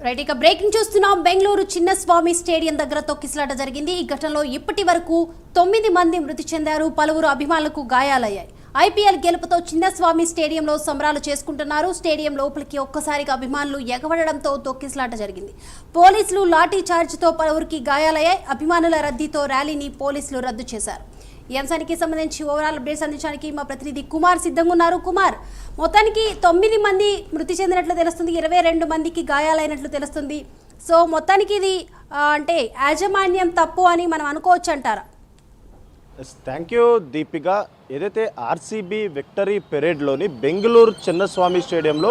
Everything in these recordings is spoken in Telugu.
రైట్, ఇక బ్రేకింగ్ చూస్తున్నాం. బెంగళూరు చిన్నస్వామి స్టేడియం దగ్గర తొక్కిసలాట జరిగింది. ఈ ఘటనలో ఇప్పటి వరకు 9 మంది మృతి చెందారు. పలువురు అభిమానులకు గాయాలయ్యాయి. ఐపీఎల్ గెలుపుతో చిన్నస్వామి స్టేడియంలో సంబరాలు చేసుకుంటున్నారు. స్టేడియం లోపలికి ఒక్కసారిగా అభిమానులు ఎగబడడంతో తొక్కిసలాట జరిగింది. పోలీసులు లాఠీ చార్జ్తో పలువురికి గాయాలయ్యాయి. అభిమానుల రద్దీతో ర్యాలీని పోలీసులు రద్దు చేశారు. ఈ అంశానికి సంబంధించి ఓవరాల్ అప్డేట్స్ అందించడానికి మా ప్రతినిధి కుమార్ సిద్ధంగా ఉన్నారు. కుమార్, మొత్తానికి 9 మంది మృతి చెందినట్లు తెలుస్తుంది, 22 మందికి గాయాలైనట్లు తెలుస్తుంది. సో మొత్తానికి ఇది అంటే యాజమాన్యం తప్పు అని మనం అనుకోవచ్చు అంటారా? Thank you Deepika. ఏదైతే ఆర్సీబీ విక్టరీ పెరేడ్లోని బెంగళూరు చిన్నస్వామి స్టేడియంలో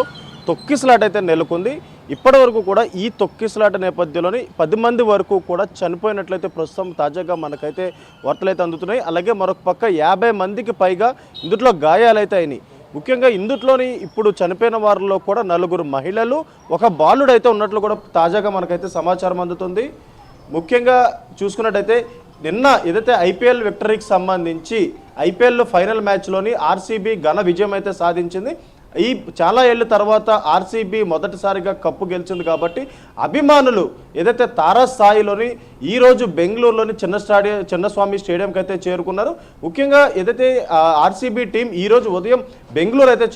తొక్కిసలాట అయితే నెలకొంది. ఇప్పటి వరకు కూడా ఈ తొక్కిసలాట నేపథ్యంలోని 10 మంది వరకు కూడా చనిపోయినట్లయితే ప్రస్తుతం తాజాగా మనకైతే వార్తలు అయితే అందుతున్నాయి. అలాగే మరొక పక్క 50 మందికి పైగా ఇందులో గాయాలైతే అయినాయి. ముఖ్యంగా ఇందులోని ఇప్పుడు చనిపోయిన వారిలో కూడా 4 మహిళలు, ఒక బాలుడు అయితే ఉన్నట్లు కూడా తాజాగా మనకైతే సమాచారం అందుతుంది. ముఖ్యంగా చూసుకున్నట్టయితే నిన్న ఏదైతే ఐపీఎల్ విక్టరీకి సంబంధించి ఐపీఎల్ ఫైనల్ మ్యాచ్లోని ఆర్సీబీ ఘన విజయం అయితే సాధించింది. ఈ చాలా ఏళ్ళ తర్వాత ఆర్సీబీ మొదటిసారిగా కప్పు గెలిచింది కాబట్టి అభిమానులు ఏదైతే తారాస్థాయిలోని ఈరోజు బెంగళూరులోని చిన్నస్వామి స్టేడియంకి అయితే చేరుకున్నారు. ముఖ్యంగా ఏదైతే ఆర్సీబీ టీం ఈరోజు ఉదయం బెంగళూరు అయితే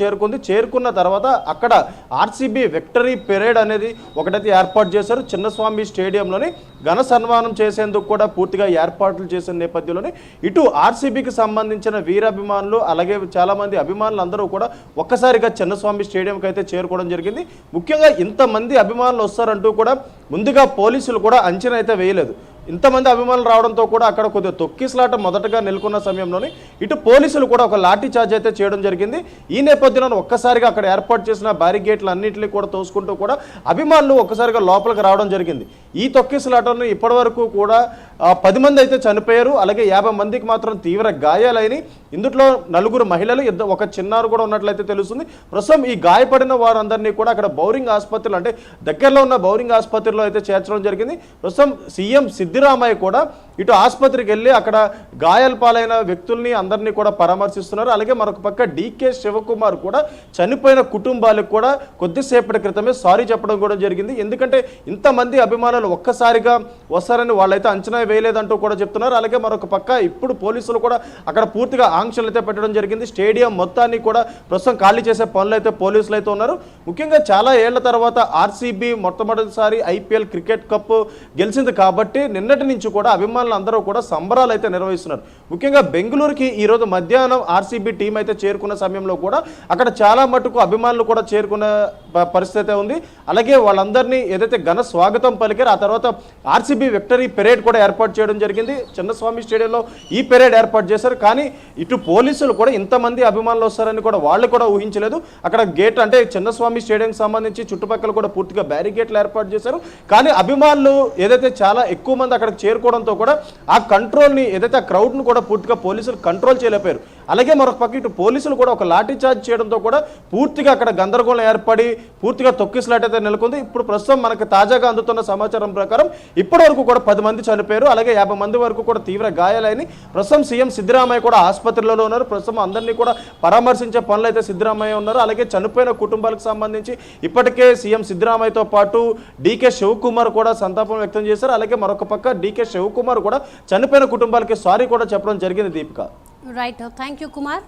చేరుకున్న తర్వాత అక్కడ ఆర్సీబీ విక్టరీ పెరేడ్ అనేది ఒకటైతే ఏర్పాటు చేశారు. చిన్నస్వామి స్టేడియంలోని ఘన సన్మానం చేసేందుకు కూడా పూర్తిగా ఏర్పాట్లు చేసిన నేపథ్యంలోని ఇటు ఆర్సీబీకి సంబంధించిన వీరాభిమానులు అలాగే చాలామంది అభిమానులు అందరూ కూడా ఒక్కసారిగా చిన్నస్వామి స్టేడియంకి అయితే చేరుకోవడం జరిగింది. ముఖ్యంగా ఇంతమంది అభిమానులు వస్తారంటూ కూడా ముందుగా పోలీసులు కూడా అంచనా అయితే వేయలేదు. ఇంతమంది అభిమానులు రావడంతో కూడా అక్కడ కొద్దిగా తొక్కిసలాట మొదటగా నెలకొన్న సమయంలోనే ఇటు పోలీసులు కూడా ఒక లాఠీ చార్జ్ అయితే చేయడం జరిగింది. ఈ నేపథ్యంలో ఒక్కసారిగా అక్కడ ఏర్పాటు చేసిన బ్యారిగేట్లు అన్నింటినీ కూడా తోసుకుంటూ కూడా అభిమానులు ఒక్కసారిగా లోపలికి రావడం జరిగింది. ఈ తొక్కిసలాటను ఇప్పటి వరకు కూడా 10 మంది అయితే చనిపోయారు. అలాగే 50 మందికి మాత్రం తీవ్ర గాయాలైన ఇందులో 4 మహిళలు, ఒక చిన్నారు కూడా ఉన్నట్లయితే తెలుస్తుంది. ప్రస్తుతం ఈ గాయపడిన వారందరినీ కూడా అక్కడ బౌరింగ్ ఆసుపత్రిలో అంటే దగ్గరలో ఉన్న బౌరింగ్ ఆసుపత్రిలో అయితే చేర్చడం జరిగింది. ప్రస్తుతం సీఎం సిద్దిరామయ్య కూడా ఇటు ఆసుపత్రికి వెళ్ళి అక్కడ గాయాల పాలైన వ్యక్తుల్ని అందరినీ కూడా పరామర్శిస్తున్నారు. అలాగే మరొక పక్క డీకే శివకుమార్ కూడా చనిపోయిన కుటుంబాలకు కూడా కొద్దిసేపటి క్రితమే సారీ చెప్పడం కూడా జరిగింది. ఎందుకంటే ఇంతమంది అభిమానులు ఒక్కసారిగా వస్తారని వాళ్ళైతే అంచనా వేయలేదంటూ కూడా చెప్తున్నారు. అలాగే మరొక పక్క ఇప్పుడు పోలీసులు కూడా అక్కడ పూర్తిగా ఆంక్షలు అయితే పెట్టడం జరిగింది. స్టేడియం మొత్తాన్ని కూడా ప్రస్తుతం ఖాళీ చేసే పనులు అయితే పోలీసులు అయితే ఉన్నారు. ముఖ్యంగా చాలా ఏళ్ల తర్వాత ఆర్సీబీ మొట్టమొదటిసారి ఐపీఎల్ క్రికెట్ కప్ గెలిచింది కాబట్టి నిన్నటి నుంచి కూడా అభిమానులు అందరూ కూడా సంబరాలు అయితే నిర్వహిస్తున్నారు. ముఖ్యంగా బెంగళూరుకి ఈరోజు మధ్యాహ్నం ఆర్సీబీ టీం అయితే చేరుకున్న సమయంలో కూడా అక్కడ చాలా మటుకు అభిమానులు కూడా చేరుకున్న పరిస్థితి ఉంది. అలాగే వాళ్ళందరినీ ఏదైతే ఘన స్వాగతం పలికారు ఆ తర్వాత ఆర్సీబీ విక్టరీ పెరేడ్ కూడా ఏర్పాటు చేయడం జరిగింది. చిన్నస్వామి స్టేడియంలో ఈ పెరేడ్ ఏర్పాటు చేశారు. కానీ ఇటు పోలీసులు కూడా ఇంతమంది అభిమానులు వస్తారని కూడా వాళ్ళు కూడా ఊహించలేదు. అక్కడ గేట్ అంటే చిన్నస్వామి స్టేడియంకి సంబంధించి చుట్టుపక్కల కూడా పూర్తిగా బ్యారిగేట్లు ఏర్పాటు చేశారు. కానీ అభిమానులు ఏదైతే చాలా ఎక్కువ మంది అక్కడికి చేరుకోవడంతో కూడా ఆ కంట్రోల్ని ఏదైతే ఆ క్రౌడ్ను కూడా పూర్తిగా పోలీసులు కంట్రోల్ చేయలేపారు. అలాగే మరొక పక్క ఇటు పోలీసులు కూడా ఒక లాఠీ చార్జ్ చేయడంతో కూడా పూర్తిగా అక్కడ గందరగోళం ఏర్పడి పూర్తిగా తొక్కిసలాట అయితే నెలకొంది. ఇప్పుడు ప్రస్తుతం మనకు తాజాగా అందుతున్న సమాచారం ప్రకారం ఇప్పటి వరకు కూడా 10 మంది చనిపోయారు. అలాగే 50 మంది వరకు కూడా తీవ్ర గాయాలైన ప్రస్తుతం సీఎం సిద్దిరామయ్య కూడా ఆసుపత్రిలో ఉన్నారు. ప్రస్తుతం అందరినీ కూడా పరామర్శించే పనులు అయితే సిద్దిరామయ్య ఉన్నారు. అలాగే చనిపోయిన కుటుంబాలకు సంబంధించి ఇప్పటికే సీఎం సిద్దిరామయ్యతో పాటు డీకే శివకుమార్ కూడా సంతాపం వ్యక్తం చేశారు. అలాగే మరొక పక్క డీకే శివకుమార్ కూడా చనిపోయిన కుటుంబాలకి సారీ కూడా చెప్పడం జరిగింది. Deepika, right, thank you Kumar.